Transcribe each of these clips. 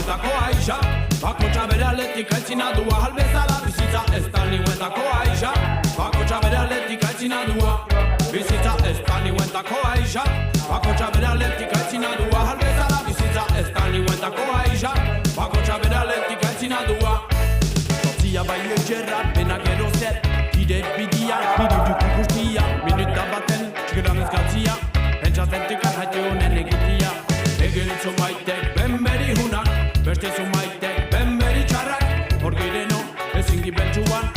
niuetako aixa Bakotxa bere aletik aitzina dua Halbezala bizitza ez da niuetako aixa Bakotxa bere aletik aitzina dua Bizitza ez da niuetako aixa Bakotxa bere aletik aitzina dua Halbezala bizitza ez da niuetako aixa Bakotxa bere aletik aitzina dua Zotzia bai egerra pena gero zer Kide bidia, bide duku guztia Minuta baten, txigeran ezkatzia Entzatentik arraite honen egitia Egeritzo maitek benberi hunak Beste zu maitek benberi txarrak Hor gireno ezin gibeltzuan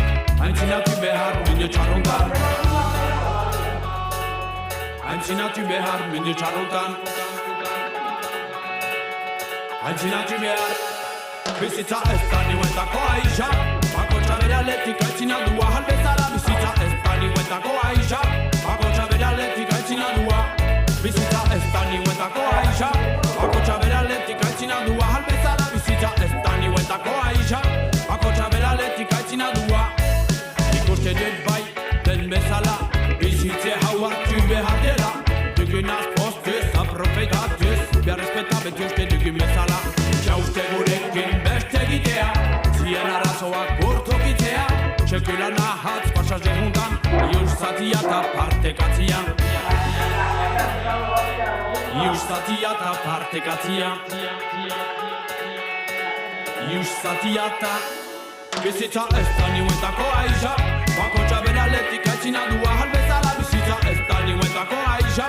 Aintzinatu behar minu txarrontan Aintzinatu behar minu txarrontan Aintzinatu behar Bizitza ez da niuetako aixa Bakotxa bere aletik aitzina dua Halbezala bizitza ez da niuetako aixa Bakotxa bere aletik aitzina dua Bizitza ez da niuetako aixa Bakotxa bere aletik aitzina dua Halbezala bizitza ez da niuetako aixa Bakotxa bere aletik aitzina dua Ikuste dut bai den bezala Bizitze hau hartu behar dela Dugunaz postuz, aprofetatuz Behar respeta beti uste dugun bezala Jauste gurekin beste egitea Zien arazoak burtokitzea Txekula nahatz pasaje juntan Ius zatia eta partekatzia Ius zatia eta partekatzia Ius zatia eta Bizitza ez da niuetako aixa Bakotxa bere aletik aitzina dua Halbezala bizitza ez da niuetako aixa